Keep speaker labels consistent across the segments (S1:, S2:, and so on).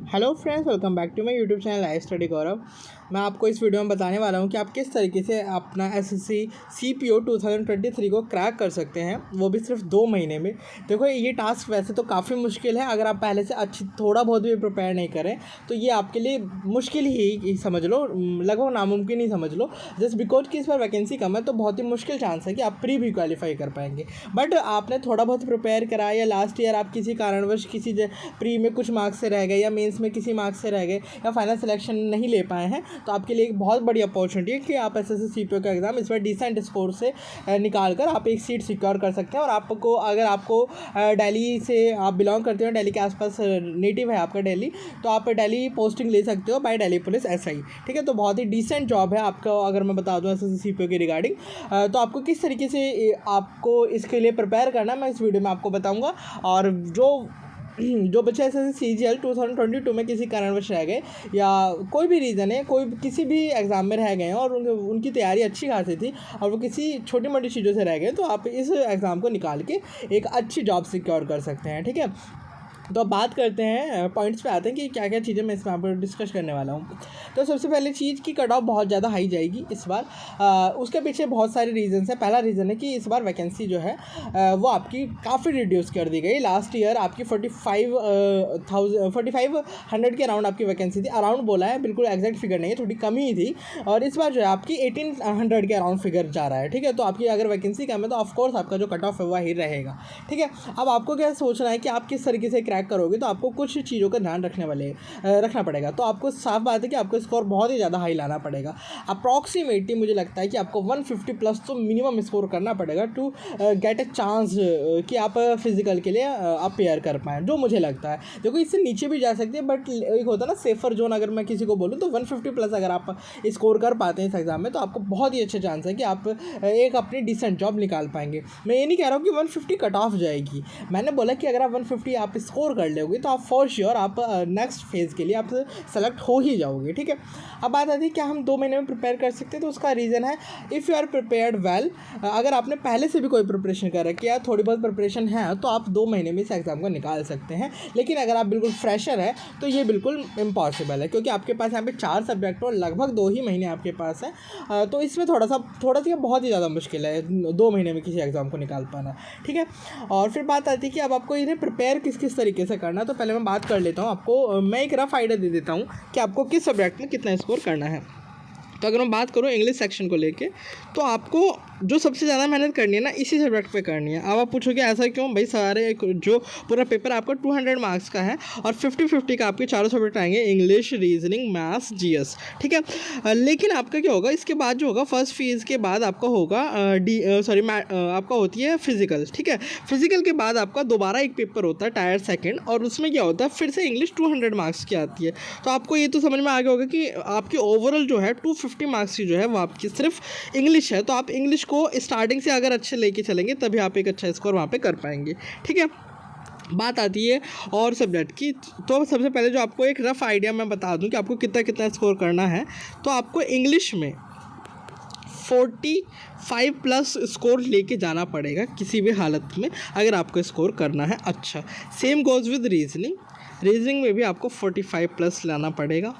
S1: Hello friends, welcome back to my YouTube channel life study Gaurav. मैं आपको इस video में बताने वाला हूं कि आप किस तरीके से अपना एसएससी सीपीओ 2023 को क्रैक कर सकते हैं, वो भी सिर्फ 2 महीने में। देखो, ये टास्क वैसे तो काफ़ी मुश्किल है। अगर आप पहले से थोड़ा बहुत भी प्रिपेयर नहीं करें तो ये आपके लिए मुश्किल ही समझ लो, लगभग नामुमकिन ही समझ लो। जस्ट बिकॉज कि इस बार वैकेंसी कम है तो बहुत ही मुश्किल चांस है कि आप प्री भी क्वालिफाई कर पाएंगे। बट आपने थोड़ा बहुत प्रिपेयर करा, या लास्ट ईयर आप किसी कारणवश किसी प्री में कुछ मार्क्स से रह गए, या मेंस में किसी मार्क्स से रह गए, या फाइनल सिलेक्शन नहीं ले पाए हैं, तो आपके लिए एक बहुत बड़ी अपॉर्चुनिटी है कि आप एसएससी सीपीओ का एग्ज़ाम इस बार डिसेंट स्कोर से निकाल कर आप एक सीट सिक्योर कर सकते हैं। और आपको, अगर आपको दिल्ली से आप बिलोंग करते हो, दिल्ली के आसपास नेटिव है आपका दिल्ली, तो आप दिल्ली पोस्टिंग ले सकते हो बाय दिल्ली पुलिस एसआई। ठीक है, तो बहुत ही डिसेंट जॉब है आपका। अगर मैं बता दूं एसएससी सीपीओ के रिगार्डिंग, तो आपको किस तरीके से आपको इसके लिए प्रिपेयर करना है मैं इस वीडियो में आपको बताऊँगा। और जो बच्चे ऐसे CGL 2022 में किसी कारणवश रह गए, या कोई भी रीज़न है, कोई किसी भी एग्ज़ाम में रह गए हैं और उनकी तैयारी अच्छी खासी थी और वो किसी छोटी मोटी चीज़ों से रह गए, तो आप इस एग्ज़ाम को निकाल के एक अच्छी जॉब सिक्योर कर सकते हैं। ठीक है, तो अब बात करते हैं, पॉइंट्स पे आते हैं कि क्या क्या चीज़ें मैं इसमें आपको डिस्कस करने वाला हूँ। तो सबसे पहले चीज़ की कट ऑफ बहुत ज़्यादा हाई जाएगी इस बार। उसके पीछे बहुत सारे रीजंस हैं। पहला रीज़न है कि इस बार वैकेंसी जो है वो आपकी काफ़ी रिड्यूस कर दी गई। लास्ट ईयर आपकी 4500 के अराउंड आपकी वैकेंसी थी। अराउंड बोला है, बिल्कुल एग्जैक्ट फिगर नहीं है, थोड़ी कमी ही थी। और इस बार जो है आपकी 1800 के अराउंड फिगर जा रहा है। ठीक है, तो आपकी अगर वैकेंसी कम है तो ऑफकोर्स आपका जो कट ऑफ है वही रहेगा। ठीक है, अब आपको क्या सोचना है कि आप किस तरीके से क्रैक करोगे, तो आपको कुछ चीज़ों का ध्यान रखना पड़ेगा। तो आपको साफ बात है कि आपको स्कोर बहुत ही ज़्यादा हाई लाना पड़ेगा। अप्रॉक्सीमेटली मुझे लगता है कि आपको 150 प्लस तो मिनिमम स्कोर करना पड़ेगा टू गेट अ चांस कि आप फिजिकल के लिए अपेयर कर पाएँ, जो मुझे लगता है। देखो, इससे नीचे भी जा सकते हैं, बट एक होता है ना सेफर जोन। अगर मैं किसी को बोलूँ तो 150 प्लस अगर आप स्कोर कर पाते हैं इस एग्ज़ाम में, तो आपको बहुत ही अच्छे चांस है कि आप एक अपनी डिसेंट जॉब निकाल पाएंगे। मैं ये नहीं कह रहा हूँ कि 150 कट ऑफ जाएगी। मैंने बोला कि अगर आप 150 आप स्कोर कर लोगे तो आप फॉर श्योर आप नेक्स्ट फेज़ के लिए आप सेलेक्ट हो ही जाओगे। ठीक है, अब बात आती है क्या हम 2 महीने में प्रिपेयर कर सकते हैं, तो उसका रीज़न है if you are prepared well. अगर आपने पहले से भी कोई प्रिपरेशन कर रखी है, थोड़ी बहुत प्रिपरेशन है, तो आप 2 महीने में इस एग्ज़ाम को निकाल सकते हैं। लेकिन अगर आप बिल्कुल फ्रेशर है तो ये बिल्कुल इम्पॉसिबल है, क्योंकि आपके पास यहाँ पे 4 सब्जेक्ट और लगभग 2 ही महीने आपके पास है। तो इसमें थोड़ा सा बहुत ही ज़्यादा मुश्किल है 2 महीने में किसी एग्ज़ाम को निकाल पाना। ठीक है, और फिर बात आती है कि अब आपको इन्हें प्रिपेयर किस तरीके से करना है। तो पहले मैं बात कर लेता हूँ, आपको मैं एक रफ आइडिया दे देता हूँ कि आपको किस सब्जेक्ट में कितना स्कोर करना है। तो अगर मैं बात करूँ इंग्लिश सेक्शन को लेके, तो आपको जो सबसे ज़्यादा मेहनत करनी है ना, इसी सब्जेक्ट पे करनी है। अब आप पूछोगे ऐसा क्यों भाई, सारे जो पूरा पेपर आपका 200 मार्क्स का है और 50-50 का आपके चारों सब्जेक्ट आएंगे, इंग्लिश, रीजनिंग, मैथ्स, जीएस। ठीक है, लेकिन आपका क्या होगा इसके बाद, जो होगा फर्स्ट फेज़ के बाद आपका होगा आपका होती है फिजिकल। ठीक है, फिजिकल के बाद आपका दोबारा एक पेपर होता है टायर सेकेंड, और उसमें क्या होता है फिर से इंग्लिश 200 मार्क्स की आती है। तो आपको ये तो समझ में आ गया होगा कि आपकी ओवरऑल जो है 250 मार्क्स की जो है वो आपकी सिर्फ इंग्लिश है। तो आप इंग्लिश को स्टार्टिंग से अगर अच्छे लेके चलेंगे तभी आप एक अच्छा स्कोर वहाँ पे कर पाएंगे। ठीक है, बात आती है और सब्जेक्ट की। तो सबसे पहले जो आपको एक रफ आइडिया मैं बता दूं कि आपको कितना स्कोर करना है, तो आपको इंग्लिश में 45 प्लस स्कोर लेके जाना पड़ेगा किसी भी हालत में, अगर आपको स्कोर करना है अच्छा। सेम गोज़ विद रीजनिंग में भी आपको 45 प्लस लाना पड़ेगा।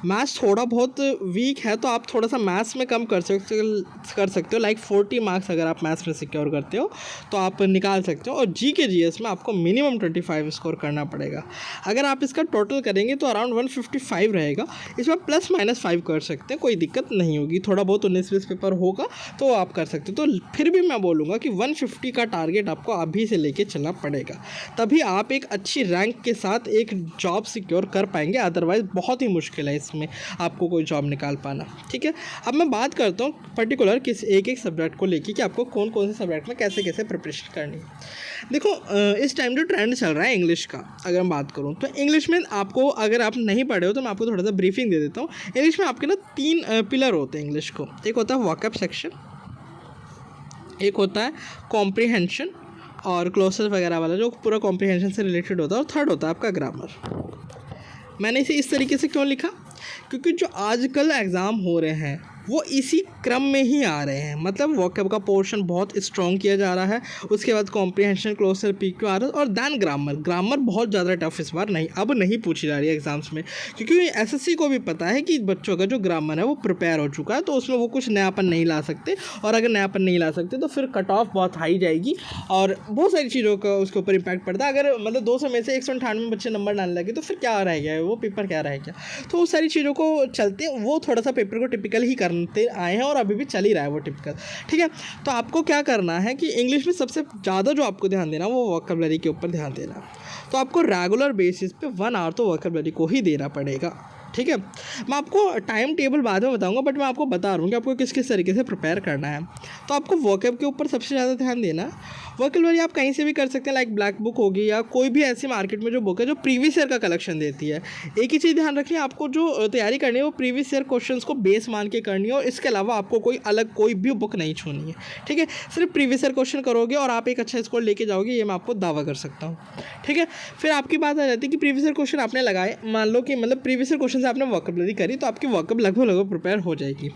S1: मैथ्स थोड़ा बहुत वीक है तो आप थोड़ा सा मैथ्स में कम कर सकते हो, लाइक 40 मार्क्स अगर आप मैथ्स में सिक्योर करते हो तो आप निकाल सकते हो। और जीएस में आपको मिनिमम 25 स्कोर करना पड़ेगा। अगर आप इसका टोटल करेंगे तो अराउंड 155 रहेगा। इसमें प्लस माइनस 5 कर सकते हैं, कोई दिक्कत नहीं होगी। थोड़ा बहुत 19-20 पेपर होगा तो आप कर सकते हो। तो फिर भी मैं बोलूँगा कि 150 का टारगेट आपको अभी से लेके चलना पड़ेगा, तभी आप एक अच्छी रैंक के साथ एक जॉब सिक्योर कर पाएंगे। अदरवाइज़ बहुत ही मुश्किल है इसमें आपको कोई जॉब निकाल पाना। ठीक है, अब मैं बात करता हूँ पर्टिकुलर किस एक सब्जेक्ट को लेके कि आपको कौन से सब्जेक्ट में कैसे प्रिपरेशन करनी है। देखो, इस टाइम जो ट्रेंड चल रहा है इंग्लिश का, अगर मैं बात करूँ तो इंग्लिश में आपको, अगर आप नहीं पढ़े हो तो मैं आपको थोड़ा सा ब्रीफिंग दे देता हूँ। इंग्लिश में आपके ना 3 पिलर होते हैं इंग्लिश को। एक होता है वॉकअप सेक्शन, एक होता है कॉम्प्रिहेंशन और क्लोसेस वगैरह वाला जो पूरा कॉम्प्रिहेंशन से रिलेटेड होता है, और थर्ड होता है आपका ग्रामर। मैंने इसे इस तरीके से क्यों लिखा, क्योंकि जो आजकल एग्ज़ाम हो रहे हैं वो इसी क्रम में ही आ रहे हैं। मतलब वोकैब का पोर्शन बहुत स्ट्रॉन्ग किया जा रहा है, उसके बाद कॉम्प्रिहेंशन, क्लोजर, PQ आ रहा है, और दैन ग्रामर बहुत ज़्यादा टफ इस बार नहीं पूछी जा रही है एग्जाम्स में, क्योंकि SSC को भी पता है कि बच्चों का जो ग्रामर है वो प्रिपेयर हो चुका है, तो उसमें वो कुछ नयापन नहीं ला सकते, और अगर नयापन नहीं ला सकते तो फिर कट ऑफ बहुत हाई जाएगी और बहुत सारी चीज़ों का उसके ऊपर इम्पैक्ट पड़ता है। अगर मतलब 200 में से 198 बच्चे नंबर डालने लगे तो फिर क्या रह गया, वो पेपर क्या रह गया। तो उस सारी चीज़ों को चलते वो थोड़ा सा पेपर को टिपिकल ही करते आए हैं, और अभी भी चल ही रहा है वो टिपिकल, ठीक है। तो आपको क्या करना है कि इंग्लिश में सबसे ज़्यादा जो आपको ध्यान देना वो वोकैबुलरी के ऊपर ध्यान देना। तो आपको रेगुलर बेसिस पे 1 आवर तो वोकैबुलरी को ही देना पड़ेगा, ठीक है। मैं आपको टाइम टेबल बाद में बताऊंगा, बट मैं आपको बता रहा हूँ कि आपको किस किस तरीके से प्रिपेयर करना है। तो आपको वोकैब के ऊपर सबसे ज़्यादा ध्यान देना। वोकैबुलरी आप कहीं से भी कर सकते हैं, लाइक ब्लैक बुक होगी या कोई भी ऐसी मार्केट में जो बुक है जो प्रीवियस ईयर का कलेक्शन देती है। एक ही चीज़ ध्यान रखिए, आपको जो तैयारी करनी है वो प्रीवियस ईयर क्वेश्चंस को बेस मान के करनी है, और इसके अलावा आपको कोई भी बुक नहीं छूनी है, ठीक है। सिर्फ प्रीवियस ईयर क्वेश्चन करोगे और आप एक अच्छा स्कोर लेके जाओगे, ये मैं आपको दावा कर सकता हूँ, ठीक है। फिर आपकी बात आ जाती है कि प्रीवियस ईयर क्वेश्चन आपने लगाए, मान लो कि मतलब प्रीवियस ईयर क्वेश्चन से आपने वोकैबुलरी करी, तो आपकी वोकैब लगभग प्रिपेयर हो जाएगी,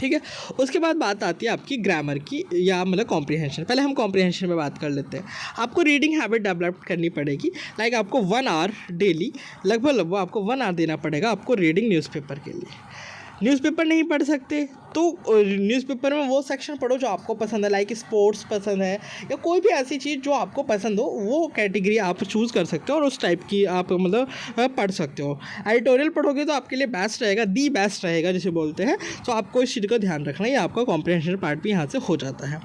S1: ठीक है। उसके बाद बात आती है आपकी ग्रामर की, या मतलब कॉम्प्रिहेंशन। पहले हम कॉम्प्रिहेंशन में बात कर लेते हैं। आपको रीडिंग हैबिट डेवलप करनी पड़ेगी, लाइक आपको 1 आवर डेली लगभग आपको 1 आवर देना पड़ेगा आपको रीडिंग न्यूज़पेपर के लिए। न्यूज़पेपर नहीं पढ़ सकते तो न्यूज़पेपर में वो सेक्शन पढ़ो जो आपको पसंद है, लाइक स्पोर्ट्स पसंद है या कोई भी ऐसी चीज़ जो आपको पसंद हो, वो कैटेगरी आप चूज़ कर सकते हो और उस टाइप की आप मतलब पढ़ सकते हो। एडिटोरियल पढ़ोगे तो आपके लिए बेस्ट रहेगा, दी बेस्ट रहेगा जिसे बोलते हैं। तो आपको इस चीज़ का ध्यान रखना है, आपका कॉम्प्रिहेंशन पार्ट भी यहाँ से हो जाता है।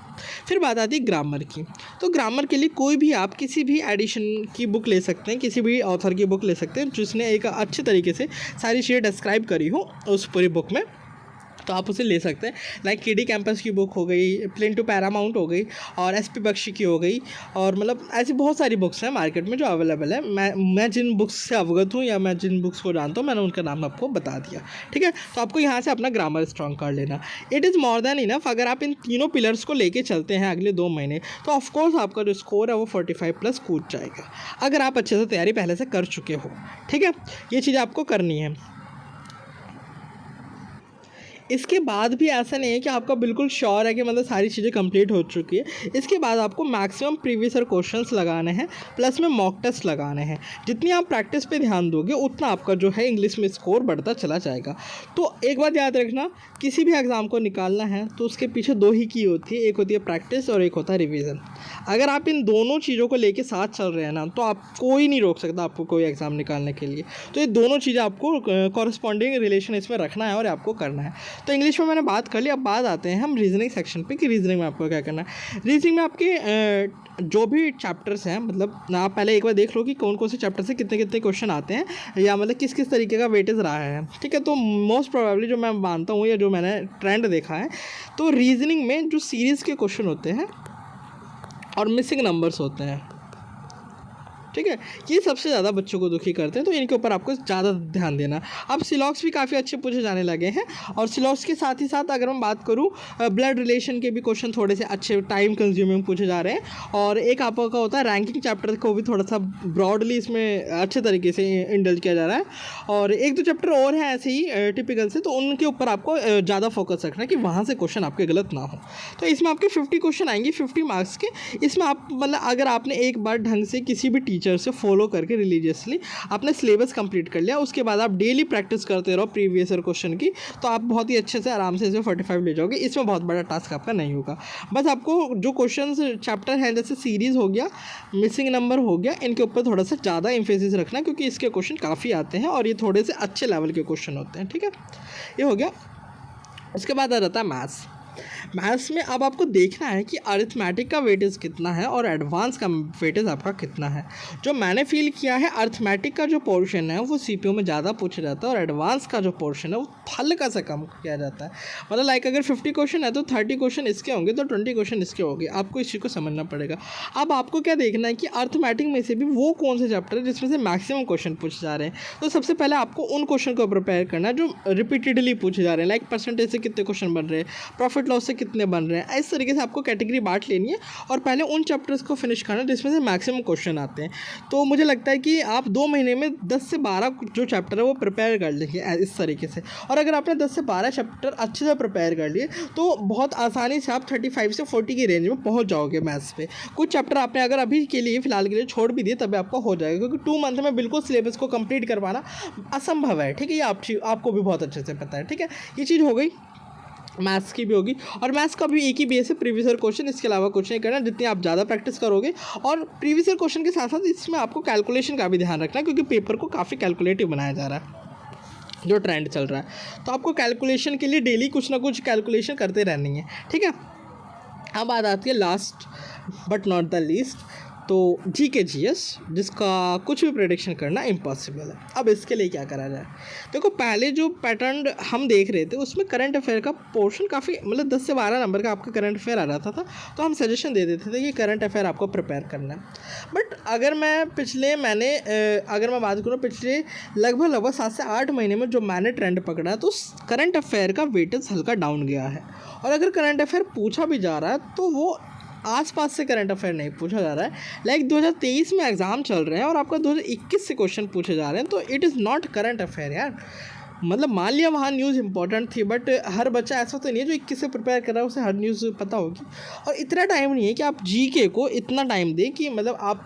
S1: फिर बात आती है ग्रामर की। तो ग्रामर के लिए कोई भी आप किसी भी एडिशन की बुक ले सकते हैं, किसी भी ऑथर की बुक ले सकते हैं जिसने एक अच्छे तरीके से सारी चीज़ें डिस्क्राइब करी हो उस पूरी बुक में, तो आप उसे ले सकते हैं। लाइक KD कैंपस की बुक हो गई, प्लेन टू पैरामाउंट हो गई, और SP बख्शी की हो गई, और मतलब ऐसी बहुत सारी बुक्स हैं मार्केट में जो अवेलेबल है। मैं जिन बुक्स से अवगत हूँ या मैं जिन बुक्स को जानता हूँ मैंने उनका नाम आपको बता दिया, ठीक है। तो आपको यहाँ से अपना ग्रामर स्ट्रॉन्ग कर लेना। It is more than enough. अगर आप इन तीनों पिलर्स को लेके चलते हैं अगले 2 महीने, तो ऑफकोर्स आपका जो स्कोर है वो 45+ कूद जाएगा, अगर आप अच्छे से तैयारी पहले से कर चुके हो, ठीक है। ये चीज़ आपको करनी है। इसके बाद भी ऐसा नहीं है कि आपका बिल्कुल श्योर है कि मतलब सारी चीज़ें कंप्लीट हो चुकी है। इसके बाद आपको मैक्सिमम प्रीवियस ईयर क्वेश्चंस लगाने हैं, प्लस में मॉक टेस्ट लगाने हैं। जितनी आप प्रैक्टिस पे ध्यान दोगे उतना आपका जो है इंग्लिश में स्कोर बढ़ता चला जाएगा। तो एक बात याद रखना, किसी भी एग्ज़ाम को निकालना है तो उसके पीछे 2 ही की होती है, एक होती है प्रैक्टिस और एक होता है रिविज़न। अगर आप इन दोनों चीज़ों को लेके साथ चल रहे हैं ना, तो आप कोई नहीं रोक सकता आपको कोई एग्ज़ाम निकालने के लिए। तो ये दोनों चीज़ें आपको कॉरस्पॉन्डिंग रिलेशन इसमें रखना है और आपको करना है। तो इंग्लिश में मैंने बात कर ली, अब बात आते हैं हम रीजनिंग सेक्शन पे कि रीजनिंग में आपको क्या करना है। रीजनिंग में आपके जो भी चैप्टर्स हैं, मतलब आप पहले एक बार देख लो कि कौन कौन से चैप्टर से कितने कितने क्वेश्चन आते हैं, या मतलब किस किस तरीके का वेटेज रहा है, ठीक है। तो मोस्ट प्रोबेबली जो मैं मानता हूँ या जो मैंने ट्रेंड देखा है, तो रीजनिंग में जो सीरीज़ के क्वेश्चन होते हैं और मिसिंग नंबर्स होते हैं, ठीक है, ये सबसे ज़्यादा बच्चों को दुखी करते हैं। तो इनके ऊपर आपको ज़्यादा ध्यान देना। अब सिलॉक्स भी काफ़ी अच्छे पूछे जाने लगे हैं, और सिलॉक्स के साथ ही साथ अगर मैं बात करूँ ब्लड रिलेशन के भी क्वेश्चन थोड़े से अच्छे टाइम कंज्यूमिंग पूछे जा रहे हैं। और एक आपका होता है रैंकिंग चैप्टर को भी थोड़ा सा ब्रॉडली इसमें अच्छे तरीके से इंडल्ज किया जा रहा है। और 1-2 चैप्टर और हैं ऐसे ही टिपिकल से, तो उनके ऊपर आपको ज़्यादा फोकस रखना है कि वहाँ से क्वेश्चन आपके गलत ना हो। तो इसमें आपके 50 क्वेश्चन आएंगे 50 मार्क्स के। इसमें आप मतलब अगर आपने एक बार ढंग से किसी भी टीचर से फॉलो करके रिलीजियसली आपने सिलेबस कंप्लीट कर लिया, उसके बाद आप डेली प्रैक्टिस करते रहो प्रीवियस ईयर क्वेश्चन की, तो आप बहुत ही अच्छे से आराम से इसमें 45 ले जाओगे। इसमें बहुत बड़ा टास्क आपका नहीं होगा। बस आपको जो क्वेश्चंस चैप्टर हैं, जैसे सीरीज़ हो गया, मिसिंग नंबर हो गया, इनके ऊपर थोड़ा सा ज़्यादा एम्फेसिस रखना, क्योंकि इसके क्वेश्चन काफ़ी आते हैं और ये थोड़े से अच्छे लेवल के क्वेश्चन होते हैं, ठीक है। ये हो गया। उसके बाद आ जाता है मैथ्स में अब आपको देखना है कि अरिथमेटिक का वेटेज कितना है और एडवांस का वेटेज आपका कितना है। जो मैंने फील किया है, अरिथमेटिक का जो पोर्शन है वो सीपीयू में ज़्यादा पूछा जाता है, और एडवांस का जो पोर्शन है वो हल्का सा कम किया जाता है। मतलब लाइक अगर 50 क्वेश्चन है तो 30 क्वेश्चन इसके होंगे, तो 20 क्वेश्चन इसके होंगे। आपको इस चीज़ को समझना पड़ेगा। अब आपको क्या देखना है कि अरिथमेटिक में से भी वो कौन से चैप्टर है जिसमें से मैक्सिमम क्वेश्चन पूछे जा रहे हैं। तो सबसे पहले आपको उन क्वेश्चन को प्रिपेयर करना है जो रिपीटेडली पूछे जा रहे हैं, लाइक परसेंटेज से कितने क्वेश्चन बन रहे हैं, प्रॉफिट प्रॉफिट लॉस से कितने बन रहे हैं। इस तरीके से आपको कैटेगरी बांट लेनी है और पहले उन चैप्टर्स को फिनिश करना जिसमें से मैक्सिमम क्वेश्चन आते हैं। तो मुझे लगता है कि आप 2 महीने में 10 से 12 जो चैप्टर है वो प्रिपेयर कर लेंगे इस तरीके से। और अगर आपने 10 से 12 चैप्टर अच्छे से प्रिपेयर कर लिए तो बहुत आसानी से आप 35 से 40 की रेंज में पहुँच जाओगे मैथ्स पे। कुछ चैप्टर आपने अगर अभी के लिए फ़िलहाल के लिए छोड़ भी दिए तब आपका हो जाएगा, क्योंकि 2 मंथ में बिल्कुल सिलेबस को कंप्लीट कर पाना असंभव है। ठीक है, ये आपको भी बहुत अच्छे से पता है। ठीक है, ये चीज़ हो गई, मैथ्स की भी होगी। और मैथ्स का भी एक ही बेस है, प्रीवियस ईयर क्वेश्चन, इसके अलावा कुछ नहीं करना। जितनी आप ज़्यादा प्रैक्टिस करोगे, और प्रीवियस ईयर क्वेश्चन के साथ साथ इसमें आपको कैलकुलेशन का भी ध्यान रखना है, क्योंकि पेपर को काफ़ी कैलकुलेटिव बनाया जा रहा है, जो ट्रेंड चल रहा है। तो आपको कैलकुलेशन के लिए डेली कुछ ना कुछ कैलकुलेशन करते रहनी है। ठीक है, अब बात आती है last but not the least, तो जीके जीएस, जिसका कुछ भी प्रेडिक्शन करना इम्पॉसिबल है। अब इसके लिए क्या करा जाए? देखो, पहले जो पैटर्न हम देख रहे थे उसमें करंट अफेयर का पोर्शन काफ़ी, मतलब 10 से 12 नंबर का आपका करंट अफेयर आ रहा था, तो हम सजेशन दे देते थे कि करंट अफेयर आपको प्रिपेयर करना है। बट अगर मैं बात करूँ पिछले लगभग 7 से 8 महीने में जो मैंने ट्रेंड पकड़ा, तो करंट अफेयर का वेटेज हल्का डाउन गया है। और अगर करंट अफेयर पूछा भी जा रहा है तो वो आसपास से करंट अफेयर नहीं पूछा जा रहा है। लाइक 2023 में एग्ज़ाम चल रहे हैं और आपका 2021 से क्वेश्चन पूछे जा रहे हैं, तो it is not current affair यार। मतलब मान लिया वहाँ न्यूज़ इंपॉर्टेंट थी, बट हर बच्चा ऐसा तो नहीं है जो 21 से प्रिपेयर कर रहा है उसे हर न्यूज़ पता होगी। और इतना टाइम नहीं है कि आप जीके को इतना टाइम दें कि मतलब आप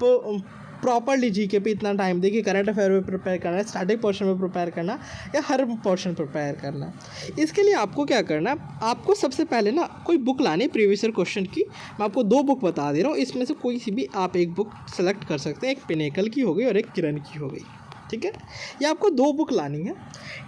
S1: प्रॉपरली जीके पे इतना टाइम दे कि करंट अफेयर में प्रिपेयर करना है, स्टार्टिंग पोर्शन में प्रिपेयर करना, या हर पोर्शन प्रिपेयर करना। इसके लिए आपको क्या करना है, आपको सबसे पहले ना कोई बुक लानी है प्रीवियस ईयर क्वेश्चन की। मैं आपको 2 बुक बता दे रहा हूँ, इसमें से कोई सी भी आप एक बुक सेलेक्ट कर सकते हैं। एक पिनेकल की हो गई और एक किरण की हो गई। ठीक है, ये आपको 2 बुक लानी है।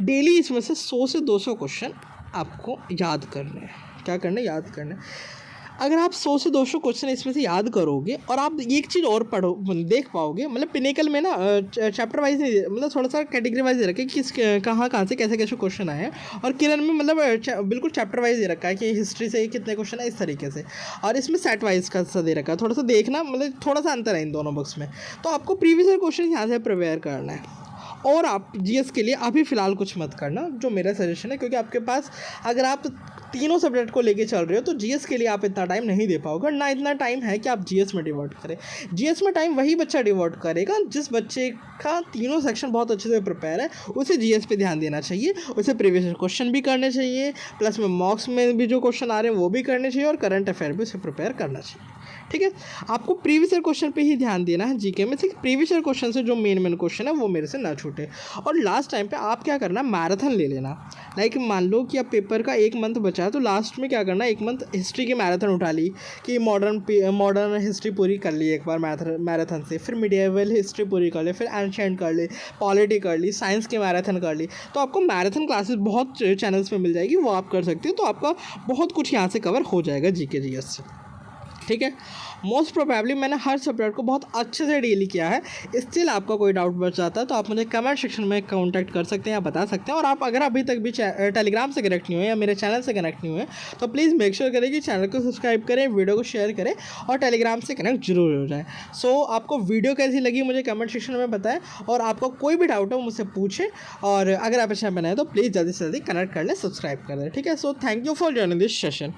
S1: डेली इसमें से 100 से 200 क्वेश्चन आपको याद करने हैं। क्या करना है? याद करना है। अगर आप 100 से 200 क्वेश्चन इसमें से याद करोगे, और आप एक चीज़ और देख पाओगे, मतलब पिनेकल में ना चैप्टर वाइज नहीं, मतलब थोड़ा सा कैटेगरी वाइज दे रखा है कि किस कहाँ से कैसे कैसे क्वेश्चन आए हैं। और किरण में मतलब बिल्कुल चैप्टर वाइज दे रखा है कि हिस्ट्री से कितने क्वेश्चन है, इस तरीके से। और इसमें सेट वाइज का सा दे रखा है, थोड़ा सा देखना, मतलब थोड़ा सा अंतर है इन दोनों बुक्स में। तो आपको प्रीवियस ईयर क्वेश्चन यहाँ से प्रिपेयर करना है। और आप जीएस के लिए अभी फ़िलहाल कुछ मत करना, जो मेरा सजेशन है, क्योंकि आपके पास अगर आप तीनों सब्जेक्ट को लेके चल रहे हो तो जीएस के लिए आप इतना टाइम नहीं दे पाओगे, ना इतना टाइम है कि आप जीएस में डिवोट करें। जीएस में टाइम वही बच्चा डिवोट करेगा जिस बच्चे का तीनों सेक्शन बहुत अच्छे से प्रिपेयर है, उसे जीएस पे ध्यान देना चाहिए। उसे प्रीवियस क्वेश्चन भी करने चाहिए, प्लस में मॉक्स में भी जो क्वेश्चन आ रहे हैं वो भी करने चाहिए, और करंट अफेयर भी उसे प्रिपेयर करना चाहिए। ठीक है, आपको प्रीवियस ईयर क्वेश्चन पे ही ध्यान देना है जीके में से। प्रीवियस ईयर क्वेश्चन से जो मेन क्वेश्चन है वो मेरे से ना छूटे। और लास्ट टाइम पे आप क्या करना, मैराथन ले लेना। लाइक मान लो कि अब पेपर का 1 मंथ बचा है, तो लास्ट में क्या करना, 1 मंथ हिस्ट्री की मैराथन उठा ली कि मॉडर्न हिस्ट्री पूरी कर ली एक बार मैराथन से, फिर मिडिएवल हिस्ट्री पूरी कर ली, फिर एंशिएंट कर ली, पॉलिटी कर ली, साइंस की मैराथन कर ली। तो आपको मैराथन क्लासेस बहुत चैनल्स पे मिल जाएगी, वो आप कर सकते हो। तो आपका बहुत कुछ यहाँ से कवर हो जाएगा जीके जीएस से। ठीक है, मोस्ट प्रोबेबली मैंने हर सब्जेक्ट को बहुत अच्छे से डील किया है। स्टिल आपका कोई डाउट बच जाता है तो आप मुझे कमेंट सेक्शन में कांटेक्ट कर सकते हैं या बता सकते हैं। और आप अगर अभी तक भी टेलीग्राम से कनेक्ट नहीं हुए या मेरे चैनल से कनेक्ट नहीं हुए तो प्लीज़ मेक श्योर करें कि चैनल को सब्सक्राइब करें, वीडियो को शेयर करें और टेलीग्राम से कनेक्ट जरूर हो जाए। सो आपको वीडियो कैसी लगी मुझे कमेंट सेक्शन में बताएं, और आपको कोई भी डाउट हो मुझसे पूछें। और अगर आप अच्छा बनाए तो प्लीज़ जल्दी से जल्दी कनेक्ट कर लें, सब्सक्राइब कर लें। ठीक है, so thank you for joining this session.